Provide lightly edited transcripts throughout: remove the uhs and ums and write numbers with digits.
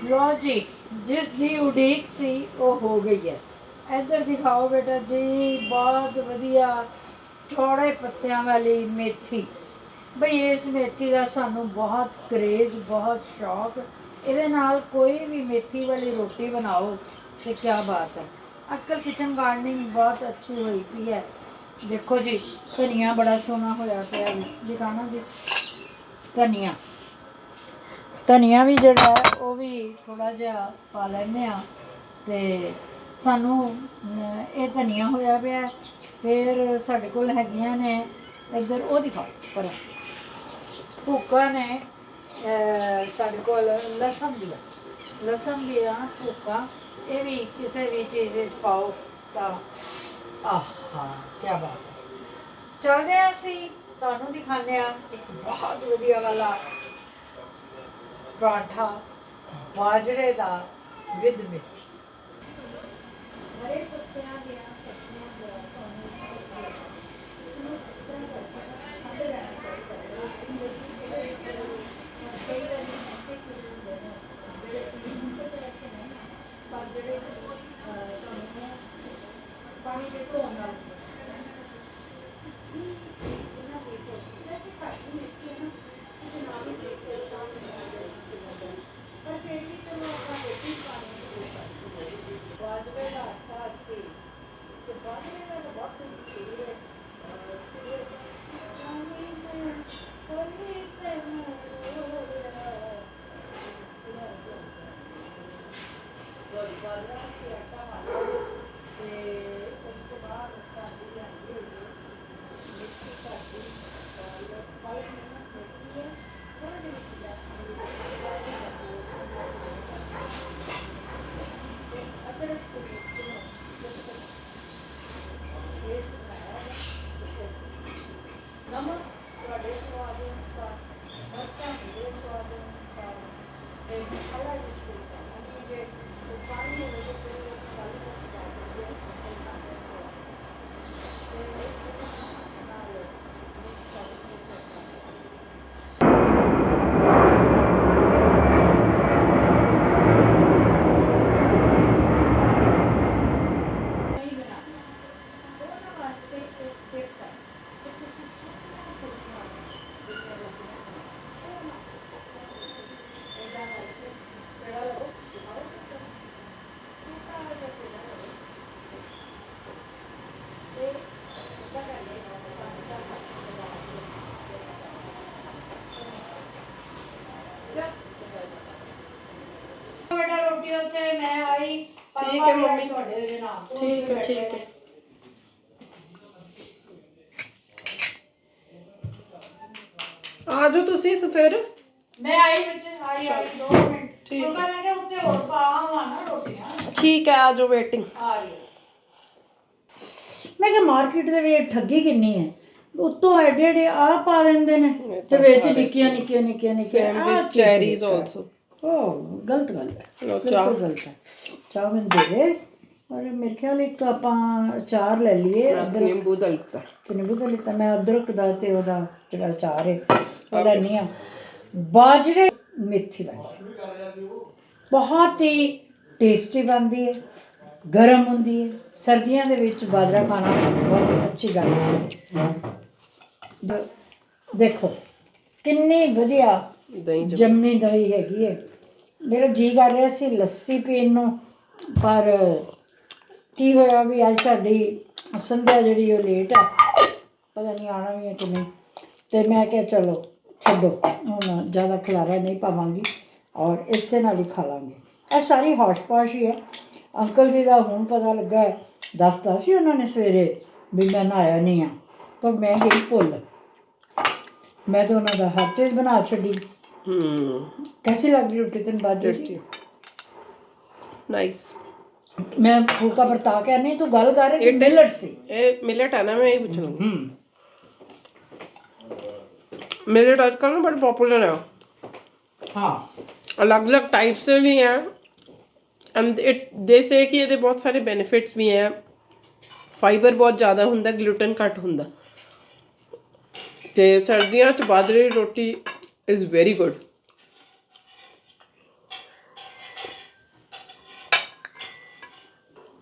लो जी, जिस दी उड़ीक सी वो हो गई है। इधर दिखाओ बेटा जी, बहुत वधिया चौड़े पत्तियां वाली मेथी। बई इस मेथी का सानू बहुत क्रेज, बहुत शौक। ਇਹਦੇ ਨਾਲ कोई भी मेथी वाली रोटी बनाओ तो क्या बात है। आजकल किचन गार्डनिंग बहुत अच्छी हुई पी है। देखो जी, धनिया बड़ा सोहना होया पिया दिखाना जी। धनिया धनिया भी ਜਿਹੜਾ ਹੈ ਉਹ ਵੀ ਥੋੜਾ ਜਿਹਾ ਪਾ ਲੈਂਦੇ ਆ। ਤੇ ਸਾਨੂੰ ਇਹ ਧਨੀਆ ਹੋਇਆ ਪਿਆ। ਫਿਰ ਸਾਡੇ ਕੋਲ ਹੈਗੀਆਂ ਨੇ ਇੱਧਰ ਉਹ ਦਿਖਾਓ ਪਰ ਭੁੱਕਾ ਨੇ ਸਾਡੇ ਕੋਲ ਲਸਣ ਦੀਆਂ ਭੁੱਕਾ। ਇਹ ਵੀ ਕਿਸੇ ਵੀ ਚੀਜ਼ ਵਿੱਚ ਪਾਓ ਤਾਂ ਆਹਾ ਕੀ ਬਾਤ ਹੈ। ਚੱਲਦੇ ਹਾਂ ਅਸੀਂ ਤੁਹਾਨੂੰ ਦਿਖਾਉਂਦੇ ਹਾਂ ਇੱਕ ਬਹੁਤ ਵਧੀਆ ਵਾਲਾ पराठा बाजरे का विद मेथी। हरे पत्तियां दियां सब्जियां जो ਤੁਹਾਨੂੰ ਇਸਨੂੰ ਇਸ ਤਰ੍ਹਾਂ ਕਰਕੇ ਛੱਡ ਰਹਿਣਾ ਚਾਹੀਦਾ ਹੈ। ਰੋਟੀ ਕਈ ਵਾਰੀ ਐਸੇ ਕੁਝ ਹੁੰਦੇ ਨੇ ਜਿਹੜੇ ਪੀਣ ਦੇ ਤਾਂ ਐਸੇ ਨਹੀਂ ਪਰ ਜਿਹੜੇ ਤੁਹਾਨੂੰ ਪਾਣੀ ਦੇ ਧੋਣ ਨਾਲ ਇਹਨਾਂ ਦੇ ਵੈਸੇ ਘੱਟ ਹੀ ਮਿੱਟੀ ਹੈ ਨਾ ਤੁਸੀਂ ਨਾਲ ਹੀ ਦੇਖ ਕੇ ਕੰਮ पर फिर भी चलो अपना रोटी खाने बाजरे का आटा से तो बाजरे का तो बहुत मशहूर है। बाजरा से आटा मारो उसके बाद साड़ी आती है मिक्सी करती और पाई मेहनत होती है थोड़ी नमक थोड़े स्वाद अनुसार मिर्चा मेरे स्वाद अनुसार मसाला जिसको लीजिए तो पानी ठीक है मम्मी, ठीक है ठीक है। आ जाओ तुसी फिर मैं आई बच्चे आई 2 मिनट ठीक है। मैं क्या उत्ते और पावां ना रोटियां ठीक है। आ जाओ वेटिंग आ रही है। मैं क्या मार्केट दे ਵਿੱਚ ਠੱਗੀ ਕਿੰਨੀ ਹੈ। ਉੱਤੋਂ ਐਡੇ ਐਡੇ ਆ ਪਾ ਲੈਂਦੇ ਨੇ ਤੇ ਵਿੱਚ ਨਿੱਕੀਆਂ ਚੈਰੀਜ਼ ਆਲਸੋ। ਉਹ ਗਲਤ ਗੱਲ ਹੈ, ਚਾਹ ਗਲਤ ਹੈ। ਚਾਹ ਮੈਨੂੰ ਦੇ ਦੇ और मेरे ख्याल एक ਆਪਾਂ ਅਚਾਰ ਲੈ ਲਈਏ। ਨਿੰਬੂ ਦਾ ਲਿੱਤਾ ਮੈਂ ਅਦਰਕ ਦਾ ਤੇ ਉਹਦਾ ਜਿਹੜਾ ਅਚਾਰ ਹੈ ਉਹ ਲੈਣੀ ਆ। ਬਾਜਰੇ ਮੇਥੀ ਵਾਲੀ ਬਹੁਤ ਹੀ ਟੇਸਟੀ ਬਣਦੀ ਹੈ, ਗਰਮ ਹੁੰਦੀ ਹੈ। ਸਰਦੀਆਂ ਦੇ ਵਿੱਚ ਬਾਜਰਾ ਖਾਣਾ ਬਹੁਤ ਅੱਛੀ ਗੱਲ ਹੈ। ਦੇਖੋ ਕਿੰਨੀ ਵਧੀਆ ਜੰਮੀ ਦਹੀਂ ਹੈਗੀ ਹੈ। ਮੇਰਾ ਜੀ ਕਰ ਰਿਹਾ ਸੀ ਲੱਸੀ ਪੀਣ ਨੂੰ ਪਰ ਕੀ ਹੋਇਆ ਵੀ ਅੱਜ ਸਾਡੀ ਸੰਧਿਆ ਜਿਹੜੀ ਉਹ ਲੇਟ ਹੈ, ਪਤਾ ਨਹੀਂ ਆਉਣਾ ਵੀ ਹੈ ਕਿ ਨਹੀਂ। ਅਤੇ ਮੈਂ ਕਿਹਾ ਚਲੋ ਛੱਡੋ ਹੁਣ ਜ਼ਿਆਦਾ ਖਿਲਾਰਾ ਨਹੀਂ ਪਾਵਾਂਗੀ ਔਰ ਇਸੇ ਨਾਲ ਹੀ ਖਾ ਲਾਂਗੇ। ਇਹ ਸਾਰੀ ਹੋਸ਼ ਪੌਸ਼ ਹੀ ਹੈ। ਅੰਕਲ ਜੀ ਦਾ ਹੁਣ ਪਤਾ ਲੱਗਾ ਦੱਸਦਾ ਸੀ ਉਹਨਾਂ ਨੇ ਸਵੇਰੇ ਵੀ ਮੈਂ ਨਹਾਇਆ ਨਹੀਂ ਹਾਂ ਪਰ ਮੈਂ ਗਈ ਭੁੱਲ। ਮੈਂ ਤਾਂ ਉਹਨਾਂ ਦਾ ਹਰ ਚੀਜ਼ ਬਣਾ ਛੱਡੀ। कैसी लग रही रोटी तेन बाजी? नाइस। मैं फुलका बरता के नहीं तू गल कर रही मिलट सी। ए मिलट है ना, मैं यही पूछना। मिलट आजकल ना बड़े पॉपुलर है। हाँ, अलग-अलग टाइप से भी हैं एंड इट दे से कि ਇਹਦੇ ਬਹੁਤ ਸਾਰੇ ਬੈਨੀਫਿਟਸ ਵੀ हैं। फाइबर बहुत ज़्यादा ਹੁੰਦਾ, ग्लूटेन ਘੱਟ ਹੁੰਦਾ ਤੇ ਸਰਦੀਆਂ 'ਚ ਬਾਜਰੇ ਦੀ ਰੋਟੀ इज़ वेरी गुड।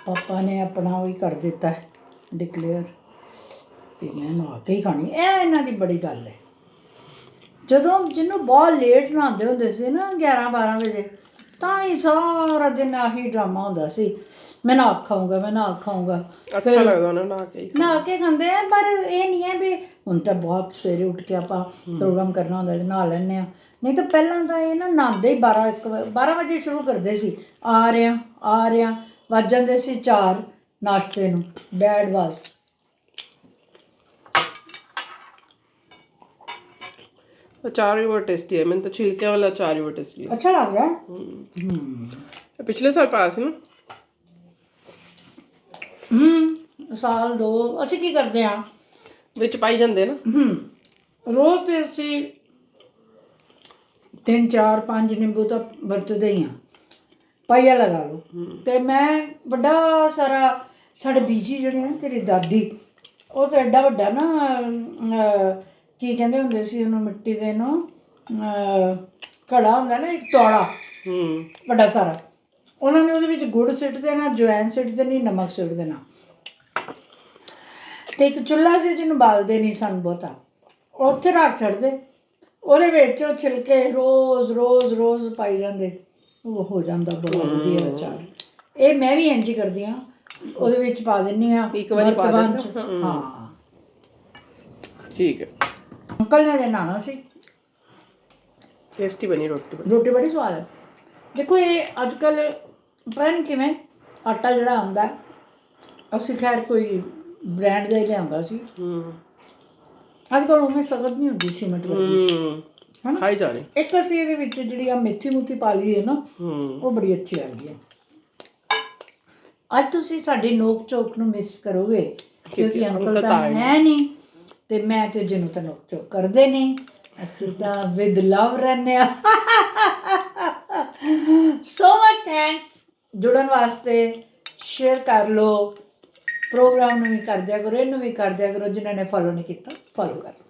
ਪਾਪਾ ਨੇ ਆਪਣਾ ਉਹ ਹੀ ਕਰ ਦਿੱਤਾ ਡਿਕਲੇਅਰ ਵੀ ਮੈਂ ਨਹਾ ਕੇ ਹੀ ਖਾਣੀ। ਇਹ ਇਹਨਾਂ ਦੀ ਬੜੀ ਗੱਲ ਹੈ। ਜਦੋਂ ਜਿਹਨੂੰ ਬਹੁਤ ਲੇਟ ਨਹਾਉਂਦੇ ਹੁੰਦੇ ਸੀ ਨਾ 11-12 ਵਜੇ, ਤਾਂ ਹੀ ਸਾਰਾ ਦਿਨ ਆਹੀ ਡਰਾਮਾ ਹੁੰਦਾ ਸੀ, ਮੈਂ ਨਹਾ ਖਾਊਂਗਾ, ਮੈਂ ਨਹਾ ਖਾਊਂਗਾ। ਅੱਛਾ ਲੱਗਦਾ ਉਹਨਾਂ ਨਹਾ ਕੇ ਨਹਾ ਕੇ ਖਾਂਦੇ ਆ, ਪਰ ਇਹ ਨਹੀਂ ਹੈ ਵੀ ਹੁਣ ਤਾਂ ਬਹੁਤ ਸਵੇਰੇ ਉੱਠ ਕੇ ਆਪਾਂ ਪ੍ਰੋਗਰਾਮ ਕਰਨਾ ਹੁੰਦਾ ਸੀ, ਨਹਾ ਲੈਂਦੇ ਹਾਂ। ਨਹੀਂ ਤਾਂ ਪਹਿਲਾਂ ਤਾਂ ਇਹ ਨਾ ਨਹਾਉਂਦੇ ਹੀ 12 ਵਜੇ ਸ਼ੁਰੂ ਕਰਦੇ ਸੀ। ਆ ਰਿਹਾ ਵੱਜ ਜਾਂਦੇ ਸੀ 4 ਨਾਸ਼ਤੇ ਨੂੰ। ਬੈਡ ਵਾਸ ਅਚਾਰ ਵੀ ਬਹੁਤ ਟੇਸਟੀ ਹੈ। ਮੈਨੂੰ ਤਾਂ ਛਿਲਕਿਆਂ ਵਾਲਾ ਅਚਾਰ ਹੀ ਬਹੁਤ ਟੇਸਟੀ ਹੈ। ਅੱਛਾ ਲੱਗ ਰਿਹਾ। ਪਿਛਲੇ ਸਾਲ ਪਾਇਆ ਸੀ ਨਾ। ਸਾਲ 2 ਅਸੀਂ ਕੀ ਕਰਦੇ ਹਾਂ ਵਿੱਚ ਪਾਈ ਜਾਂਦੇ ਨਾ। ਰੋਜ਼ ਤੇ ਅਸੀਂ 3-4-5 ਨਿੰਬੂ ਤਾਂ ਵਰਤਦੇ ਹੀ ਹਾਂ, ਪਾਈਆ ਲਗਾ ਲਓ। ਅਤੇ ਮੈਂ ਵੱਡਾ ਸਾਰਾ, ਸਾਡੇ ਬੀਜੀ ਜਿਹੜੇ ਆ ਤੇਰੀ ਦਾਦੀ, ਉਹ ਤਾਂ ਐਡਾ ਵੱਡਾ ਨਾ ਕੀ ਕਹਿੰਦੇ ਹੁੰਦੇ ਸੀ ਉਹਨੂੰ, ਮਿੱਟੀ ਦੇ ਨੂੰ ਘੜਾ ਹੁੰਦਾ ਨਾ, ਇੱਕ ਤੌੜਾ ਵੱਡਾ ਸਾਰਾ, ਉਹਨਾਂ ਨੇ ਉਹਦੇ ਵਿੱਚ ਗੁੜ ਸਿੱਟ ਦੇਣਾ, ਜਵੈਣ ਸਿੱਟ ਦੇਣੀ, ਨਮਕ ਸਿੱਟ ਦੇਣਾ, ਅਤੇ ਇੱਕ ਚੁੱਲ੍ਹਾ ਸੀ ਜਿਹਨੂੰ ਬਾਲਦੇ ਨਹੀਂ ਸਨ ਬਹੁਤਾ, ਉੱਥੇ ਰੱਖ ਛੱਡਦੇ, ਉਹਦੇ ਵਿੱਚ ਉਹ ਛਿਲਕੇ ਰੋਜ਼ ਪਾਈ ਜਾਂਦੇ, ਉਹ ਹੋ ਜਾਂਦਾ ਬੜਾ ਵਧੀਆ ਅਚਾਰ। ਇਹ ਮੈਂ ਵੀ ਇੰਝ ਕਰਦੀ ਹਾਂ, ਉਹਦੇ ਵਿੱਚ ਪਾ ਦਿੰਦੀ ਹਾਂ ਇੱਕ ਵਾਰੀ ਪਾ ਦਿੰਦੇ। ਹਾਂ ਠੀਕ ਹੈ। ਅੰਕਲ ਨੇ ਨਹਾਉਣਾ ਸੀ। ਟੇਸਟੀ ਬਣੀ ਰੋਟੀ ਬੜੀ ਸਵਾਦ ਹੈ। ਦੇਖੋ ਇਹ ਅੱਜ ਕੱਲ੍ਹ ਪਤਾ ਨਹੀਂ ਕਿਵੇਂ ਆਟਾ ਜਿਹੜਾ ਆਉਂਦਾ, ਅਸੀਂ ਖੈਰ ਕੋਈ ਬ੍ਰਾਂਡ ਦਾ ਹੀ ਲਿਆਂਦਾ ਸੀ। ਅੱਜ ਕੱਲ੍ਹ ਉਵੇਂ ਸਖਤ ਨਹੀਂ ਹੁੰਦੀ ਸੀਮੈਂਟ ਵਰਗੀ, ਹੈ ਨਾ। ਖਾਈ ਜਾ ਰਹੀ। ਇੱਕ ਅਸੀਂ ਇਹਦੇ ਵਿੱਚ ਜਿਹੜੀ ਆ ਮੇਥੀ ਮੂਥੀ ਪਾ ਲਈ ਹੈ ਨਾ, ਉਹ ਬੜੀ ਅੱਛੀ ਲੱਗਦੀ ਹੈ। ਅੱਜ ਤੁਸੀਂ ਸਾਡੀ ਨੋਕ ਝੋਕ ਨੂੰ ਮਿਸ ਕਰੋਗੇ, ਕਿਉਂਕਿ ਅੰਕਲ ਤਾਂ ਹੈ ਨਹੀਂ, ਅਤੇ ਮੈਂ ਤੇ ਜਿਹਨੂੰ ਤਾਂ ਨੋਕ ਝੋਕ ਕਰਦੇ ਨਹੀਂ, ਅਸੀਂ ਤਾਂ ਵਿਦ ਲਵ ਰਹਿੰਦੇ ਹਾਂ। ਸੋ ਮਚ ਥੈਂਕਸ ਜੁੜਨ ਵਾਸਤੇ। ਸ਼ੇਅਰ ਕਰ ਲਓ, ਪ੍ਰੋਗਰਾਮ ਨੂੰ ਵੀ ਕਰ ਦਿਆ ਕਰੋ, ਇਹਨੂੰ ਵੀ ਕਰ ਦਿਆ ਕਰੋ। ਜਿਨ੍ਹਾਂ ਨੇ ਫੋਲੋ ਨਹੀਂ ਕੀਤਾ, ਫੋਲੋ ਕਰ ਲਓ।